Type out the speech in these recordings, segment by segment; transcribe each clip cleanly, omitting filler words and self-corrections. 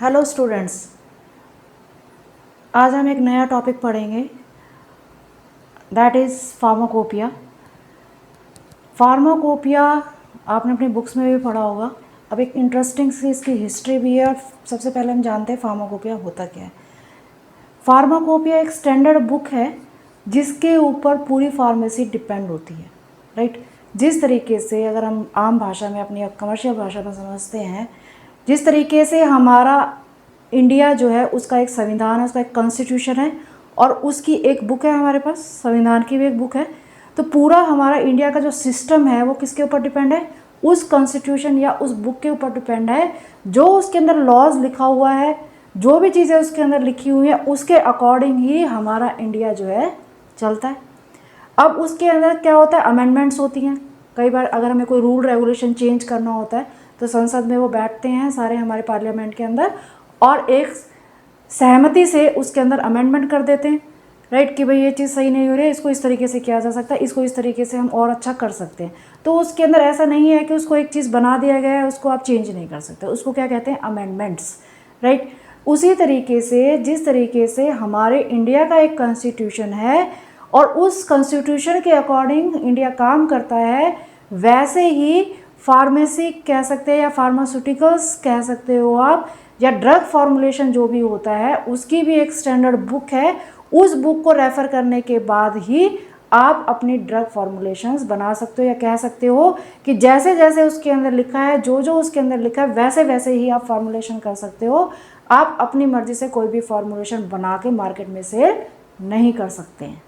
Hello students, आज हम एक नया टॉपिक पढ़ेंगे दैट इज़ फार्माकोपिया। फार्माकोपिया आपने अपनी बुक्स में भी पढ़ा होगा। अब एक इंटरेस्टिंग सी इसकी हिस्ट्री भी है और सबसे पहले हम जानते हैं फार्माकोपिया होता क्या है। फार्माकोपिया एक स्टैंडर्ड बुक है जिसके ऊपर पूरी फार्मेसी डिपेंड होती है, राइट। जिस तरीके से अगर हम आम भाषा में अपनी कमर्शियल भाषा में समझते हैं, जिस तरीके से हमारा इंडिया जो है उसका एक संविधान है, उसका एक कॉन्स्टिट्यूशन है और उसकी एक बुक है, हमारे पास संविधान की भी एक बुक है। तो पूरा हमारा इंडिया का जो सिस्टम है वो किसके ऊपर डिपेंड है? उस कॉन्स्टिट्यूशन या उस बुक के ऊपर डिपेंड है। जो उसके अंदर लॉज लिखा हुआ है, जो भी चीज़ें उसके अंदर लिखी हुई हैं, उसके अकॉर्डिंग ही हमारा इंडिया जो है चलता है। अब उसके अंदर क्या होता है? अमेंडमेंट्स होती हैं। कई बार अगर हमें कोई रूल रेगुलेशन चेंज करना होता है तो संसद में वो बैठते हैं सारे हमारे पार्लियामेंट के अंदर और एक सहमति से उसके अंदर अमेंडमेंट कर देते हैं, राइट, कि भाई ये चीज़ सही नहीं हो रही है, इसको इस तरीके से किया जा सकता है, इसको इस तरीके से हम और अच्छा कर सकते हैं। तो उसके अंदर ऐसा नहीं है कि उसको एक चीज़ बना दिया गया है उसको आप चेंज नहीं कर सकते, उसको क्या कहते हैं? Amendments, right. उसी तरीके से जिस तरीके से हमारे इंडिया का एक कॉन्स्टिट्यूशन है और उस कॉन्स्टिट्यूशन के अकॉर्डिंग इंडिया काम करता है, वैसे ही फार्मेसी कह सकते हैं या फार्मास्यूटिकल्स कह सकते हो आप, या ड्रग फॉर्मुलेशन जो भी होता है उसकी भी एक स्टैंडर्ड बुक है। उस बुक को रेफ़र करने के बाद ही आप अपनी ड्रग फॉर्मुलेशंस बना सकते हो या कह सकते हो कि जैसे जैसे उसके अंदर लिखा है, जो जो उसके अंदर लिखा है वैसे वैसे ही आप फॉर्मुलेशन कर सकते हो। आप अपनी मर्जी से कोई भी फॉर्मुलेशन बना के मार्केट में सेल नहीं कर सकते हैं,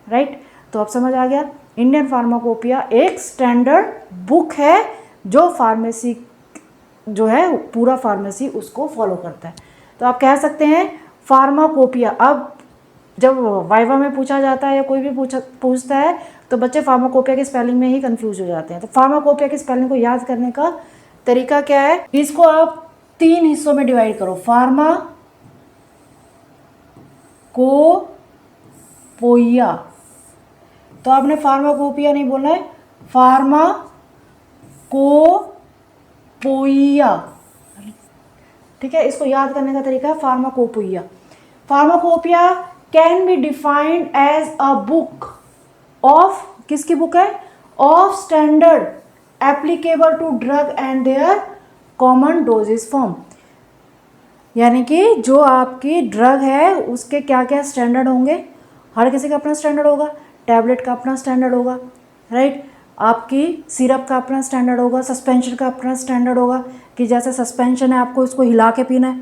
राइट। तो अब समझ आ गया, इंडियन फार्माकोपिया एक स्टैंडर्ड बुक है जो फार्मेसी जो है पूरा फार्मेसी उसको फॉलो करता है। तो आप कह सकते हैं फार्माकोपिया। अब जब वाइवा में पूछा जाता है या कोई भी पूछता है तो बच्चे फार्माकोपिया की स्पेलिंग में ही कंफ्यूज हो जाते हैं। तो फार्माकोपिया की स्पेलिंग को याद करने का तरीका क्या है? इसको आप 3 हिस्सों में डिवाइड करो। फार्माकोपोइया, तो आपने फार्माकोपिया नहीं बोलना है, फार्माकोपोइया, ठीक है। इसको याद करने का तरीका है pharmacopoeia. Pharmacopoeia can be defined as a book of, किसकी बुक है? Of standard applicable to drug and their common doses form. यानी कि जो आपकी ड्रग है उसके क्या क्या स्टैंडर्ड होंगे, हर किसी का अपना स्टैंडर्ड होगा। टैबलेट का अपना स्टैंडर्ड होगा, राइट। आपकी सिरप का अपना स्टैंडर्ड होगा, सस्पेंशन का अपना स्टैंडर्ड होगा कि जैसे सस्पेंशन है आपको इसको हिला के पीना है,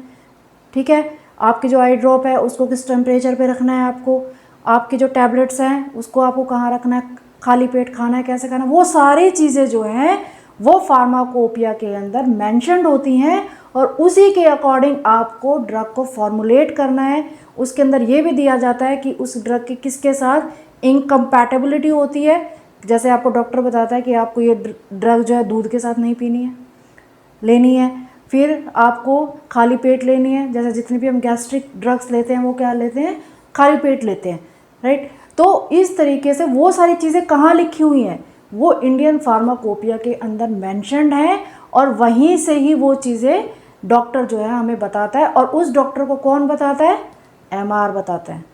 ठीक है। आपकी जो आई ड्रॉप है उसको किस टेम्परेचर पे रखना है आपको, आपकी जो टैबलेट्स हैं उसको आपको कहाँ रखना है, खाली पेट खाना है, कैसे खाना है, वो सारी चीज़ें जो हैं वो फार्माकोपिया के अंदर मैंशनड होती हैं और उसी के अकॉर्डिंग आपको ड्रग को फॉर्मुलेट करना है। उसके अंदर ये भी दिया जाता है कि उस ड्रग की किसके साथ इनकम्पैटिबिलिटी होती है। जैसे आपको डॉक्टर बताता है कि आपको ये ड्रग जो है दूध के साथ नहीं पीनी है, लेनी है, फिर आपको खाली पेट लेनी है। जैसे जितने भी हम गैस्ट्रिक ड्रग्स लेते हैं वो क्या लेते हैं? खाली पेट लेते हैं, राइट। तो इस तरीके से वो सारी चीज़ें कहाँ लिखी हुई हैं? वो इंडियन फार्माकोपिया के अंदर मेंशन्ड है और वहीं से ही वो चीज़ें डॉक्टर जो है हमें बताता है। और उस डॉक्टर को कौन बताता है? एमआर बताता है।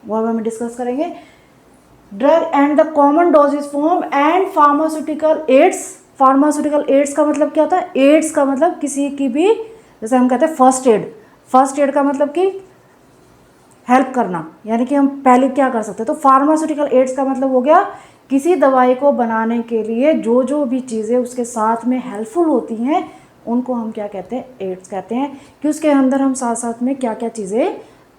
वो अब हम डिस्कस करेंगे। Drug and the common doses form and pharmaceutical ads. Pharmaceutical ads का मतलब क्या होता है? एड्स का मतलब किसी की भी, जैसे हम कहते हैं फर्स्ट एड। फर्स्ट एड का मतलब कि हेल्प करना, यानी कि हम पहले क्या कर सकते हैं। तो फार्मास्यूटिकल एड्स का मतलब हो गया किसी दवाई को बनाने के लिए जो जो भी चीज़ें उसके साथ में हेल्पफुल होती हैं उनको हम क्या कहते हैं? एड्स कहते हैं। कि उसके अंदर हम साथ साथ में क्या क्या चीज़ें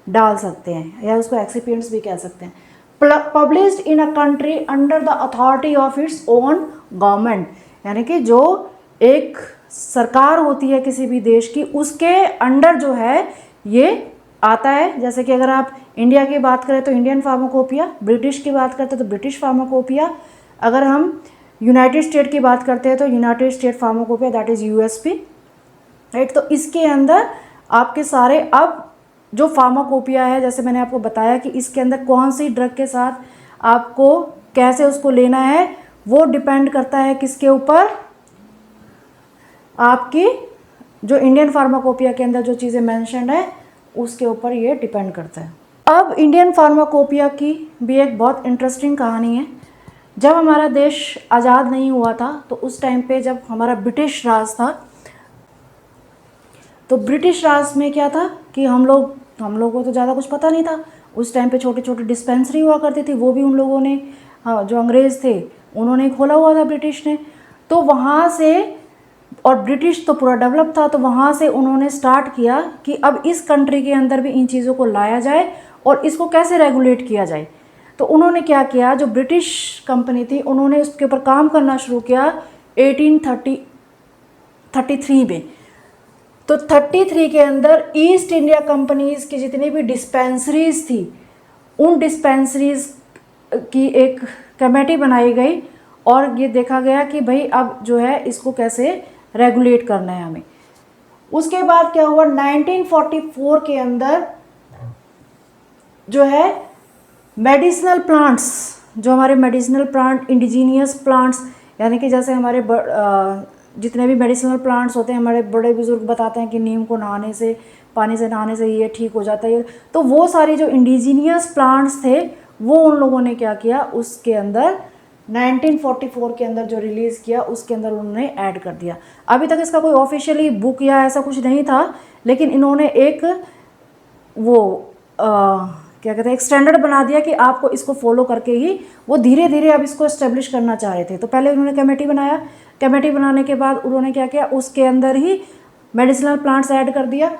डाल सकते हैं या उसको एक्सिपिएंट्स भी कह सकते हैं। Published in a country under the authority of its own government, यानी कि जो एक सरकार होती है किसी भी देश की उसके अंडर जो है ये आता है। जैसे कि अगर आप इंडिया की बात करें तो इंडियन फार्माकोपिया, ब्रिटिश की बात करते हैं तो ब्रिटिश फार्माकोपिया, अगर हम यूनाइटेड स्टेट की बात करते हैं तो United state pharmacopoeia, that is USP, right. तो इसके अंदर आपके सारे, अब जो फार्माकोपिया है जैसे मैंने आपको बताया कि इसके अंदर कौन सी ड्रग के साथ आपको कैसे उसको लेना है वो डिपेंड करता है किसके ऊपर? आपकी जो इंडियन फार्माकोपिया के अंदर जो चीज़ें मेंशन्ड है उसके ऊपर ये डिपेंड करता है। अब इंडियन फार्माकोपिया की भी एक बहुत इंटरेस्टिंग कहानी है। जब हमारा देश आज़ाद नहीं हुआ था तो उस टाइम पे जब हमारा ब्रिटिश राज था, तो ब्रिटिश राज में क्या था कि हम लोगों को तो ज़्यादा कुछ पता नहीं था। उस टाइम पे छोटे छोटे डिस्पेंसरी हुआ करती थी, वो भी उन लोगों ने, हाँ, जो अंग्रेज़ थे उन्होंने खोला हुआ था, ब्रिटिश ने। तो वहाँ से, और ब्रिटिश तो पूरा डेवलप था, तो वहाँ से उन्होंने स्टार्ट किया कि अब इस कंट्री के अंदर भी इन चीज़ों को लाया जाए और इसको कैसे रेगुलेट किया जाए। तो उन्होंने क्या किया, जो ब्रिटिश कंपनी थी उन्होंने उसके ऊपर काम करना शुरू किया 1833 में। तो 33 के अंदर ईस्ट इंडिया कंपनीज की जितनी भी डिस्पेंसरीज थी, उन डिस्पेंसरीज की एक कमेटी बनाई गई और ये देखा गया कि भाई अब जो है इसको कैसे रेगुलेट करना है हमें। उसके बाद क्या हुआ, 1944 के अंदर जो है मेडिसिनल प्लांट्स, जो हमारे मेडिसिनल प्लांट, इंडिजीनियस प्लांट्स, यानी कि जैसे हमारे जितने भी मेडिसिनल प्लांट्स होते हैं, हमारे बड़े बुजुर्ग बताते हैं कि नीम को नहाने से, पानी से नहाने से ये ठीक हो जाता है। तो वो सारी जो इंडिजीनियस प्लांट्स थे वो उन लोगों ने क्या किया, उसके अंदर 1944 के अंदर जो रिलीज़ किया उसके अंदर उन्होंने ऐड कर दिया। अभी तक इसका कोई ऑफिशियली बुक या ऐसा कुछ नहीं था, लेकिन इन्होंने एक वो क्या कहते हैं, एक स्टैंडर्ड बना दिया कि आपको इसको फॉलो करके ही, वो धीरे धीरे अब इसको एस्टेब्लिश करना चाह रहे थे। तो पहले उन्होंने कमेटी बनाया, कमेटी बनाने के बाद उन्होंने क्या किया, उसके अंदर ही मेडिसिनल प्लांट्स ऐड कर दिया।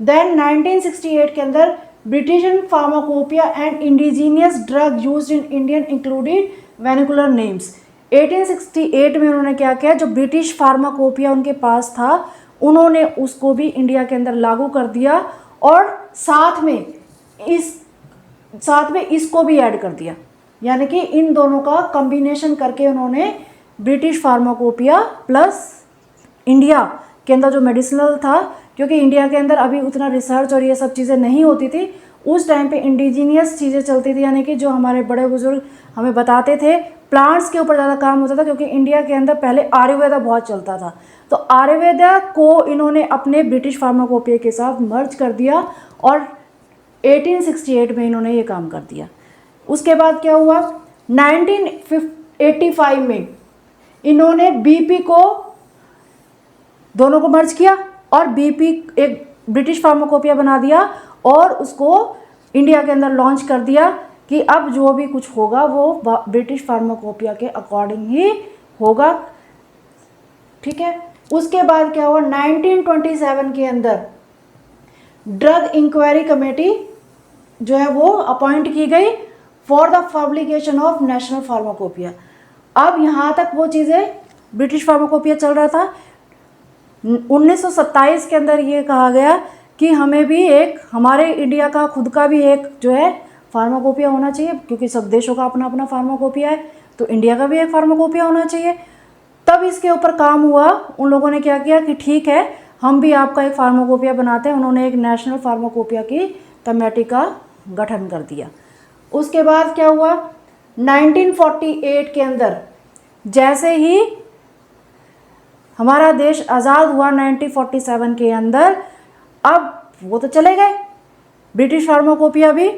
देन 1968 के अंदर British pharmacopoeia and indigenous drug used in Indian included vernacular names. 1868 में उन्होंने क्या किया, जो ब्रिटिश फार्माकोपिया उनके पास था उन्होंने उसको भी इंडिया के अंदर लागू कर दिया और साथ में इसको भी ऐड कर दिया। यानी कि इन दोनों का कॉम्बिनेशन करके उन्होंने ब्रिटिश फार्माकोपिया प्लस इंडिया के अंदर जो मेडिसिनल था, क्योंकि इंडिया के अंदर अभी उतना रिसर्च और ये सब चीज़ें नहीं होती थी, उस टाइम पे इंडिजीनियस चीज़ें चलती थी, यानी कि जो हमारे बड़े बुजुर्ग हमें बताते थे, प्लांट्स के ऊपर ज़्यादा काम होता था, क्योंकि इंडिया के अंदर पहले आयुर्वेदा बहुत चलता था। तो आयुर्वेदा को इन्होंने अपने ब्रिटिश फार्माकोपिया के साथ मर्ज कर दिया और 1868 में इन्होंने ये काम कर दिया। उसके बाद क्या हुआ, 1985 में इन्होंने बीपी को, दोनों को मर्ज किया और बीपी एक ब्रिटिश फार्माकोपिया बना दिया और उसको इंडिया के अंदर लॉन्च कर दिया कि अब जो भी कुछ होगा वो ब्रिटिश फार्माकोपिया के अकॉर्डिंग ही होगा। ठीक है। उसके बाद क्या हुआ, 1927 के अंदर ड्रग इंक्वायरी कमेटी जो है वो अपॉइंट की गई for the publication of national pharmacopoeia. अब यहाँ तक वो चीज़ें ब्रिटिश फार्माकोपिया चल रहा था। 1927 के अंदर ये कहा गया कि हमें भी एक, हमारे इंडिया का खुद का भी एक जो है फार्माकोपिया होना चाहिए, क्योंकि सब देशों का अपना अपना फार्माकोपिया है, तो इंडिया का भी एक फार्माकोपिया होना चाहिए। तब इसके ऊपर काम हुआ, उन लोगों ने क्या किया कि ठीक है हम भी आपका एक फार्माकोपिया बनाते हैं। उन्होंने एक नेशनल फार्माकोपिया की कमेटी का गठन कर दिया। उसके बाद क्या हुआ, 1948 के अंदर जैसे ही हमारा देश आज़ाद हुआ 1947 के अंदर, अब वो तो चले गए, ब्रिटिश फार्माकोपिया भी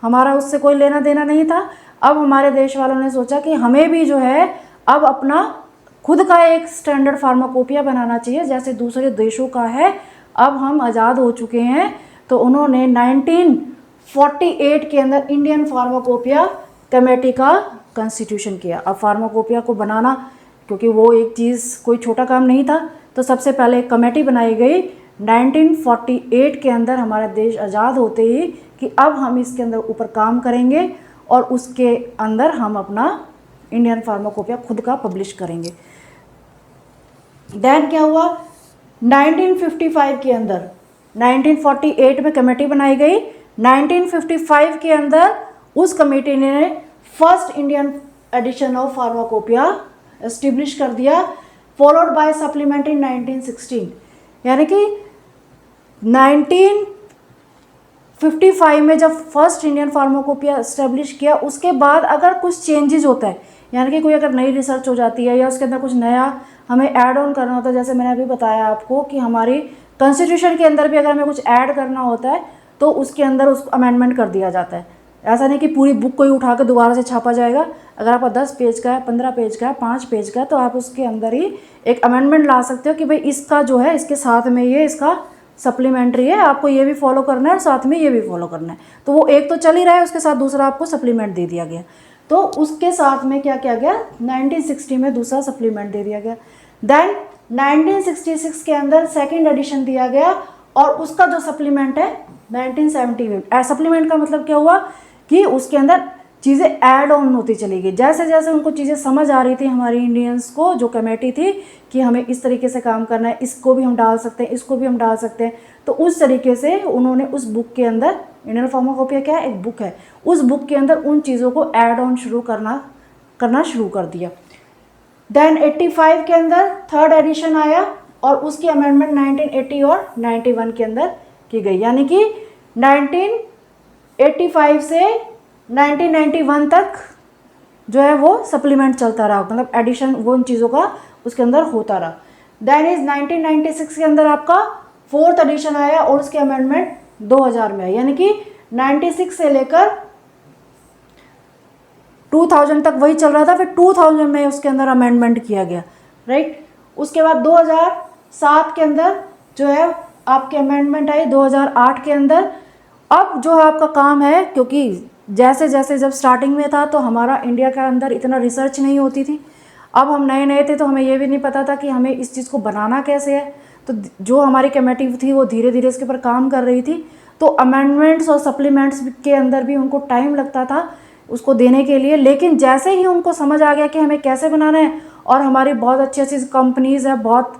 हमारा उससे कोई लेना देना नहीं था। अब हमारे देश वालों ने सोचा कि हमें भी जो है अब अपना खुद का एक स्टैंडर्ड फार्माकोपिया बनाना चाहिए जैसे दूसरे देशों का है। अब हम आज़ाद हो चुके हैं, तो उन्होंने 1948 के अंदर इंडियन फार्माकोपिया कमेटी का कॉन्स्टिट्यूशन किया। अब फार्माकोपिया को बनाना, क्योंकि वो एक चीज़ कोई छोटा काम नहीं था, तो सबसे पहले एक कमेटी बनाई गई 1948 के अंदर, हमारा देश आज़ाद होते ही, कि अब हम इसके अंदर ऊपर काम करेंगे और उसके अंदर हम अपना इंडियन फार्माकोपिया खुद का पब्लिश करेंगे। देन क्या हुआ, 1955 के अंदर, 1948 में कमेटी बनाई गई, 1955 के अंदर उस कमेटी ने first Indian edition of pharmacopoeia establish कर दिया, फॉलोड बाय सप्लीमेंट इन 1916। यानी कि 1955 में जब फर्स्ट इंडियन फार्माकोपिया एस्टेब्लिश किया, उसके बाद अगर कुछ चेंजेस होता है, यानी कि कोई अगर नई रिसर्च हो जाती है या उसके अंदर कुछ नया हमें ऐड ऑन करना होता है, जैसे मैंने अभी बताया आपको कि हमारी कॉन्स्टिट्यूशन के अंदर भी अगर हमें कुछ ऐड करना होता है तो उसके अंदर उसको अमेंडमेंट कर दिया जाता है। ऐसा नहीं कि पूरी बुक को ही उठा के दोबारा से छापा जाएगा। अगर आपका 10 पेज का है, 15 पेज का है, 5 पेज का है, तो आप उसके अंदर ही एक अमेंडमेंट ला सकते हो कि भाई इसका जो है इसके साथ में ये इसका सप्लीमेंट्री है, आपको ये भी फॉलो करना है और साथ में ये भी फॉलो करना है। तो वो एक तो चल ही रहा है, उसके साथ दूसरा आपको सप्लीमेंट दे दिया गया। तो उसके साथ में क्या किया गया, 1960 में दूसरा सप्लीमेंट दे दिया गया। देन 1966 के अंदर सेकेंड एडिशन दिया गया और उसका जो सप्लीमेंट है 1970 में। सप्लीमेंट का मतलब क्या हुआ कि उसके अंदर चीज़ें ऐड ऑन होती चली गई। जैसे जैसे उनको चीज़ें समझ आ रही थी हमारी इंडियंस को, जो कमेटी थी कि हमें इस तरीके से काम करना है, इसको भी हम डाल सकते हैं, इसको भी हम डाल सकते हैं, तो उस तरीके से उन्होंने उस बुक के अंदर, इंडियन फार्माकोपिया क्या है, एक बुक है, उस बुक के अंदर उन चीज़ों को ऐड ऑन करना शुरू कर दिया। देन 85 के अंदर थर्ड एडिशन आया और उसकी अमेंडमेंट 1980 और 91 के अंदर की गई। यानी कि 1985 से 1991 तक जो है वो सप्लीमेंट चलता रहा, मतलब एडिशन वो उन चीज़ों का उसके अंदर होता रहा। देन इज 1996 के अंदर आपका फोर्थ एडिशन आया और उसकी अमेंडमेंट 2000 में आई। यानी कि 96 से लेकर 2000 तक वही चल रहा था, फिर 2000 में उसके अंदर अमेंडमेंट किया गया, राइट। उसके बाद 2007 के अंदर जो है आपकी अमेंडमेंट आई, 2008 के अंदर। अब जो आपका काम है, क्योंकि जैसे जैसे जब स्टार्टिंग में था तो हमारा इंडिया के अंदर इतना रिसर्च नहीं होती थी, अब हम नए नए थे तो हमें ये भी नहीं पता था कि हमें इस चीज़ को बनाना कैसे है। तो जो हमारी कमेटी थी वो धीरे धीरे इसके ऊपर काम कर रही थी, तो अमेंडमेंट्स और सप्लीमेंट्स के अंदर भी उनको टाइम लगता था उसको देने के लिए। लेकिन जैसे ही उनको समझ आ गया कि हमें कैसे बनाना है, और हमारी बहुत अच्छी अच्छी कंपनीज़ है, बहुत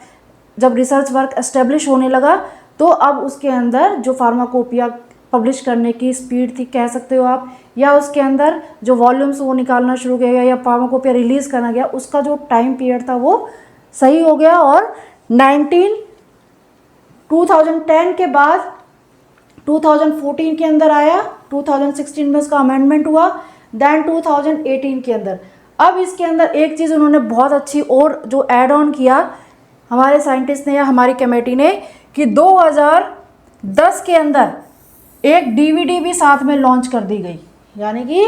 जब रिसर्च वर्क एस्टेब्लिश होने लगा, तो अब उसके अंदर जो फार्माकोपिया पब्लिश करने की स्पीड थी कह सकते हो आप, या उसके अंदर जो वॉल्यूम्स वो निकालना शुरू किया गया या फार्माकोपिया रिलीज़ करना गया, उसका जो टाइम पीरियड था वो सही हो गया। और 2010 के बाद 2014 के अंदर आया, 2016 में उसका अमेंडमेंट हुआ, देन 2018 के अंदर। अब इसके अंदर एक चीज़ उन्होंने बहुत अच्छी और जो ऐड ऑन किया हमारे साइंटिस्ट ने या हमारी कमेटी ने, कि 2010 के अंदर एक डीवीडी भी साथ में लॉन्च कर दी गई। यानी कि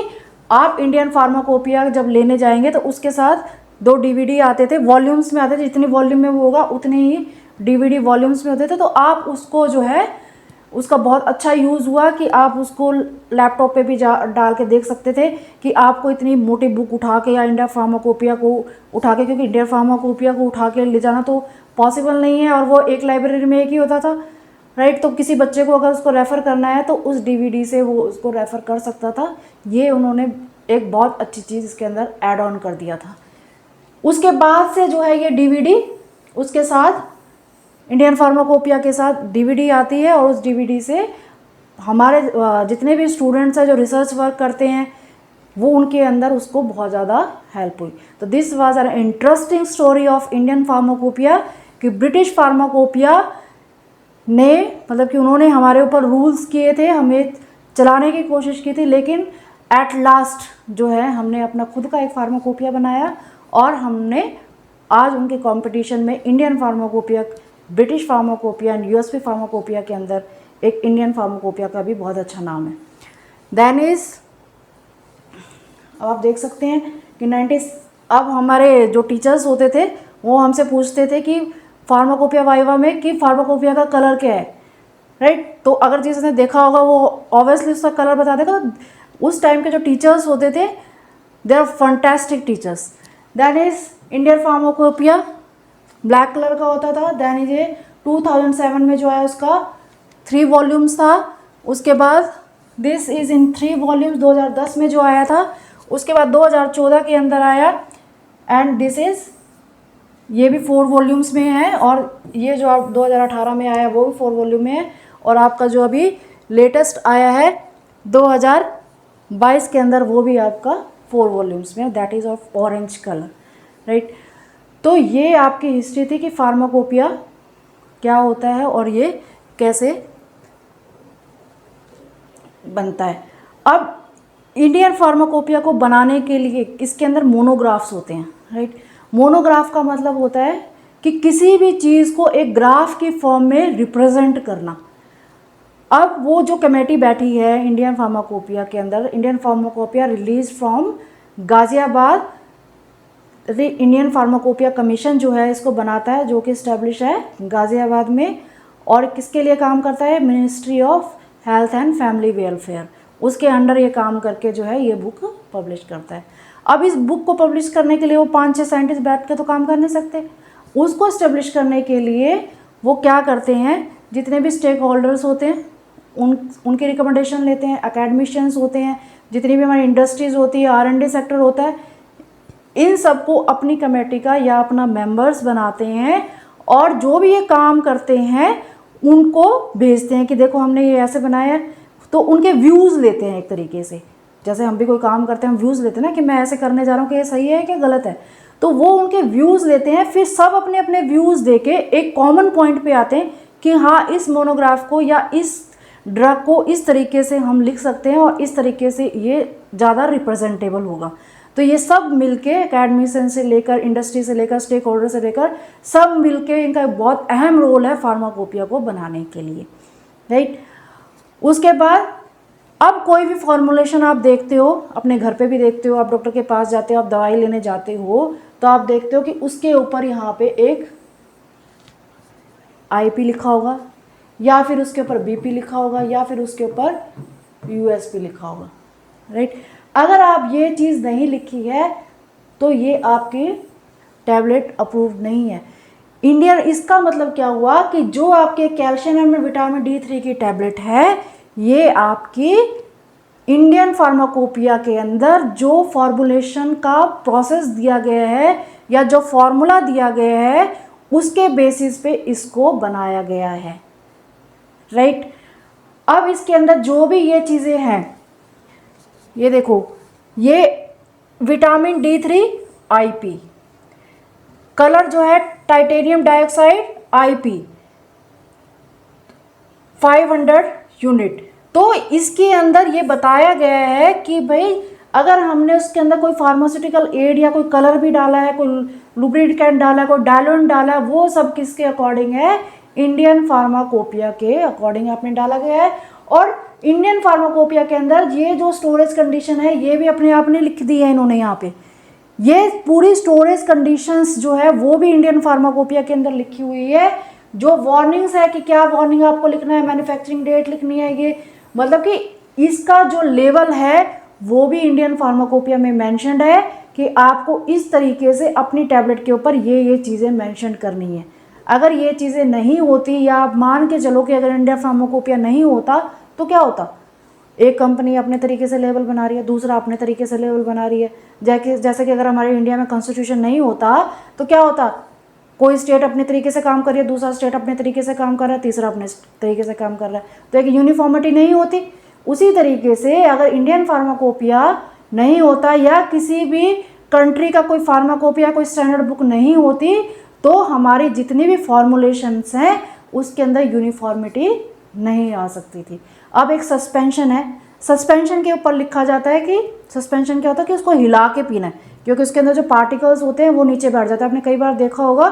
आप इंडियन फार्माकोपिया जब लेने जाएंगे तो उसके साथ 2 डीवीडी आते थे, वॉल्यूम्स में आते थे, जितनी वॉल्यूम में वो होगा उतने ही डीवीडी वॉल्यूम्स में होते थे। तो आप उसको जो है उसका बहुत अच्छा यूज़ हुआ कि आप उसको लैपटॉप पे भी डाल के देख सकते थे कि आपको इतनी मोटी बुक उठा के या इंडिया फार्माकोपिया को उठा के, क्योंकि इंडिया फार्माकोपिया को उठा के ले जाना तो पॉसिबल नहीं है और वो एक लाइब्रेरी में एक ही होता था, राइट। तो किसी बच्चे को अगर उसको रेफ़र करना है तो उस डीवीडी से वो उसको रेफ़र कर सकता था। ये उन्होंने एक बहुत अच्छी चीज़ इसके अंदर ऐड ऑन कर दिया था। उसके बाद से जो है ये डीवीडी उसके साथ इंडियन फार्माकोपिया के साथ डीवीडी आती है, और उस डीवीडी से हमारे जितने भी स्टूडेंट्स हैं जो रिसर्च वर्क करते हैं वो उनके अंदर उसको बहुत ज़्यादा हेल्प हुई। तो this was an interesting story of Indian pharmacopoeia, कि ब्रिटिश फार्माकोपिया ने, मतलब कि उन्होंने हमारे ऊपर रूल्स किए थे, हमें चलाने की कोशिश की थी, लेकिन एट लास्ट जो है हमने अपना खुद का एक फार्माकोपिया बनाया और हमने आज उनके कंपटीशन में Indian pharmacopoeia, British pharmacopoeia and USP pharmacopoeia के अंदर एक इंडियन फार्माकोपिया का भी बहुत अच्छा नाम है। देन इज, अब आप देख सकते हैं कि अब हमारे जो टीचर्स होते थे वो हमसे पूछते थे कि फार्माकोपिया वाइवा में कि फार्माकोपिया का कलर क्या है, राइट। तो अगर जिसने देखा होगा वो ऑब्वियसली उसका कलर बता देगा। उस टाइम के जो टीचर्स होते थे they are fantastic teachers. That is Indian pharmacopoeia black colour का होता था। दैन ये 2007 में जो है उसका 3 वॉल्यूम्स था। उसके बाद दिस इज़ इन 3 वॉल्यूम्स 2010 में जो आया था। उसके बाद 2014 के अंदर आया एंड दिस इज़, ये भी 4 वॉल्यूम्स में है, और ये जो आप 2018 में आया वो भी 4 वॉल्यूम में है, और आपका जो अभी लेटेस्ट आया है 2022 के अंदर वो भी आपका 4 वॉल्यूम्स में, that is of orange colour, right. तो ये आपकी हिस्ट्री थी कि फार्माकोपिया क्या होता है और ये कैसे बनता है। अब इंडियन फार्माकोपिया को बनाने के लिए इसके अंदर मोनोग्राफ्स होते हैं, राइट। मोनोग्राफ का मतलब होता है कि कि किसी भी चीज़ को एक ग्राफ की फॉर्म में रिप्रेजेंट करना। अब वो जो कमेटी बैठी है इंडियन फार्माकोपिया के अंदर, Indian pharmacopoeia release from Ghaziabad, Indian pharmacopoeia commission जो है इसको बनाता है, जो कि इस्टेब्लिश है गाजियाबाद में, और किसके लिए काम करता है, ministry of health and family welfare, उसके अंडर ये काम करके जो है ये बुक पब्लिश करता है। अब इस बुक को पब्लिश करने के लिए वो 5-6 साइंटिस्ट बैठ के तो काम कर नहीं सकते, उसको इस्टेब्लिश करने के लिए वो क्या करते हैं, जितने भी स्टेक होल्डर्स होते हैं उनके रिकमेंडेशन लेते हैं, एकेडमिशियंस होते हैं, जितनी भी हमारी इंडस्ट्रीज़ होती है, R&D सेक्टर होता है, इन सबको अपनी कमेटी का या अपना मेंबर्स बनाते हैं, और जो भी ये काम करते हैं उनको भेजते हैं कि देखो हमने ये ऐसे बनाया है, तो उनके व्यूज़ लेते हैं एक तरीके से, जैसे हम भी कोई काम करते हैं हम व्यूज़ लेते हैं ना कि मैं ऐसे करने जा रहा हूँ कि ये सही है कि गलत है, तो वो उनके व्यूज़ लेते हैं, फिर सब अपने अपने व्यूज़ देके एक कॉमन पॉइंट पे आते हैं कि हाँ इस मोनोग्राफ को या इस ड्रग को इस तरीके से हम लिख सकते हैं और इस तरीके से ये ज़्यादा रिप्रेजेंटेबल होगा। तो ये सब मिलके एकेडमिशियन से लेकर, इंडस्ट्री से लेकर, स्टेक होल्डर से लेकर, सब मिलके इनका बहुत अहम रोल है फार्माकोपिया को बनाने के लिए, राइट। उसके बाद अब कोई भी फॉर्मुलेशन आप देखते हो, अपने घर पे भी देखते हो, आप डॉक्टर के पास जाते हो, आप दवाई लेने जाते हो, तो आप देखते हो कि उसके ऊपर यहाँ पे एक IP लिखा होगा, या फिर उसके ऊपर BP लिखा होगा, या फिर उसके ऊपर USP लिखा होगा, राइट। अगर आप ये चीज़ नहीं लिखी है तो ये आपकी टैबलेट अप्रूव नहीं है। इंडियन, इसका मतलब क्या हुआ कि जो आपके कैल्शियम एंड विटामिन D3 की टैबलेट है, ये आपकी इंडियन फार्माकोपिया के अंदर जो फॉर्मुलेशन का प्रोसेस दिया गया है या जो फॉर्मूला दिया गया है उसके बेसिस पे इसको बनाया गया है, राइट। अब इसके अंदर जो भी ये चीज़ें हैं, ये देखो, ये विटामिन D3 IP, कलर जो है टाइटेनियम डाइऑक्साइड IP 500 यूनिट। तो इसके अंदर ये बताया गया है कि भाई अगर हमने उसके अंदर कोई फार्मास्यूटिकल एड या कोई कलर भी डाला है, कोई लुब्रिकेंट डाला है, कोई डायलुएंट डाला है, वो सब किसके अकॉर्डिंग है, इंडियन फार्माकोपिया के अकॉर्डिंग आपने डाला गया है। और इंडियन फार्माकोपिया के अंदर ये जो स्टोरेज कंडीशन है ये भी अपने आप ने लिख दी है इन्होंने यहाँ पे, ये पूरी स्टोरेज कंडीशंस जो है वो भी इंडियन फार्माकोपिया के अंदर लिखी हुई है। जो वार्निंग्स है कि क्या वार्निंग आपको लिखना है, मैन्युफैक्चरिंग डेट लिखनी है, ये मतलब कि इसका जो लेवल है वो भी इंडियन फार्माकोपिया में मेंशन्ड है कि आपको इस तरीके से अपनी टैबलेट के ऊपर ये चीज़ें मेंशन करनी है। अगर ये चीज़ें नहीं होती, या आप मान के चलो कि अगर इंडियन फार्माकोपिया नहीं होता तो क्या होता, एक कंपनी अपने तरीके से लेवल बना रही है, दूसरा अपने तरीके से लेवल बना रही है। जैसे कि अगर हमारे इंडिया में कॉन्स्टिट्यूशन नहीं होता तो क्या होता, कोई स्टेट अपने तरीके से काम कर रही है, दूसरा स्टेट अपने तरीके से काम कर रहा है, तीसरा अपने तरीके से काम कर रहा है, तो एक यूनिफॉर्मिटी नहीं होती। उसी तरीके से अगर इंडियन फार्माकोपिया नहीं होता या किसी भी कंट्री का कोई फार्माकोपिया, कोई स्टैंडर्ड बुक नहीं होती, तो हमारी जितनी भी फॉर्मुलेशंस हैं उसके अंदर यूनिफॉर्मिटी नहीं आ सकती थी। अब एक सस्पेंशन है, सस्पेंशन के ऊपर लिखा जाता है कि सस्पेंशन क्या होता है कि उसको हिला के पीना है, क्योंकि उसके अंदर जो पार्टिकल्स होते हैं वो नीचे बैठ जाते हैं। आपने कई बार देखा होगा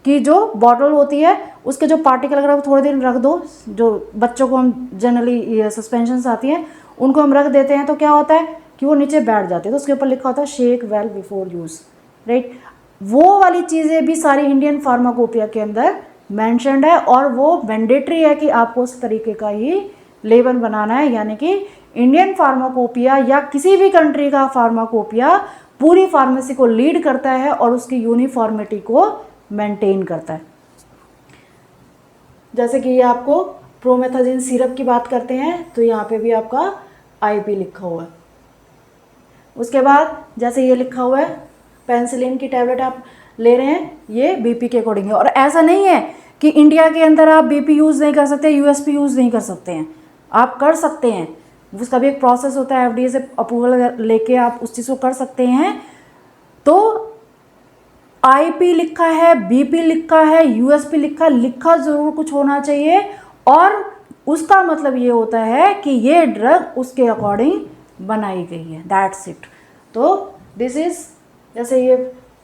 कि जो बॉटल होती है उसके जो पार्टिकल अगर आप थोड़ी देर रख दो, जो बच्चों को हम जनरली सस्पेंशन आती हैं उनको हम रख देते हैं तो क्या होता है कि वो नीचे बैठ जाते हैं, तो उसके ऊपर लिखा होता है shake well before use, right. वो वाली चीज़ें भी सारी इंडियन फार्माकोपिया के अंदर मैंशनड है, और वो मैंडेटरी है कि आपको उस तरीके का ही लेबल बनाना है। यानी कि इंडियन फार्माकोपिया या किसी भी कंट्री का फार्माकोपिया पूरी फार्मेसी को लीड करता है और उसकी यूनिफॉर्मिटी को मेंटेन करता है। जैसे कि ये आपको प्रोमेथाजिन सिरप की बात करते हैं तो यहाँ पे भी आपका IP लिखा हुआ है। उसके बाद जैसे ये लिखा हुआ है पेनिसिलिन की टैबलेट आप ले रहे हैं, ये BP के अकॉर्डिंग है। और ऐसा नहीं है कि इंडिया के अंदर आप BP यूज़ नहीं कर सकते, USP यूज़ नहीं कर सकते हैं, आप कर सकते हैं। उसका भी एक प्रोसेस होता है, FDA से अप्रूवल लेके आप उस चीज़ को कर सकते हैं। तो IP लिखा है, BP लिखा है, USP लिखा ज़रूर कुछ होना चाहिए, और उसका मतलब ये होता है कि ये ड्रग उसके अकॉर्डिंग बनाई गई है, दैट्स इट। तो दिस इज़, जैसे ये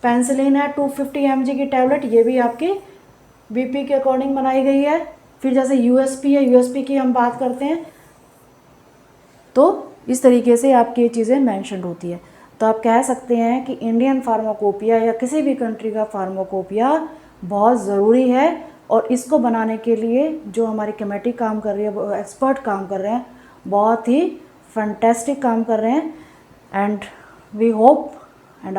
पेंसिलिन है 250 mg की टैबलेट, ये भी आपकी बीपी के अकॉर्डिंग बनाई गई है। फिर जैसे यूएसपी है, यूएसपी की हम बात करते हैं तो इस तरीके से आपकी ये चीज़ें मैंशन होती है। तो आप कह सकते हैं कि इंडियन फार्माकोपिया या किसी भी कंट्री का फार्माकोपिया बहुत ज़रूरी है, और इसको बनाने के लिए जो हमारी कमेटी काम कर रही है, एक्सपर्ट काम कर रहे हैं, बहुत ही फैंटेस्टिक काम कर रहे हैं। एंड वी होप एंड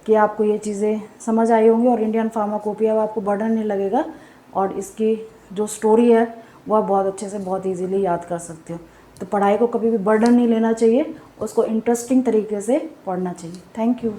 कि आपको ये चीज़ें समझ आई होंगी और इंडियन फार्माकोपिया आपको बर्डन नहीं लगेगा, और इसकी जो स्टोरी है वो आप बहुत अच्छे से बहुत इजीली याद कर सकते हो। तो पढ़ाई को कभी भी बर्डन नहीं लेना चाहिए, उसको इंटरेस्टिंग तरीके से पढ़ना चाहिए। Thank you.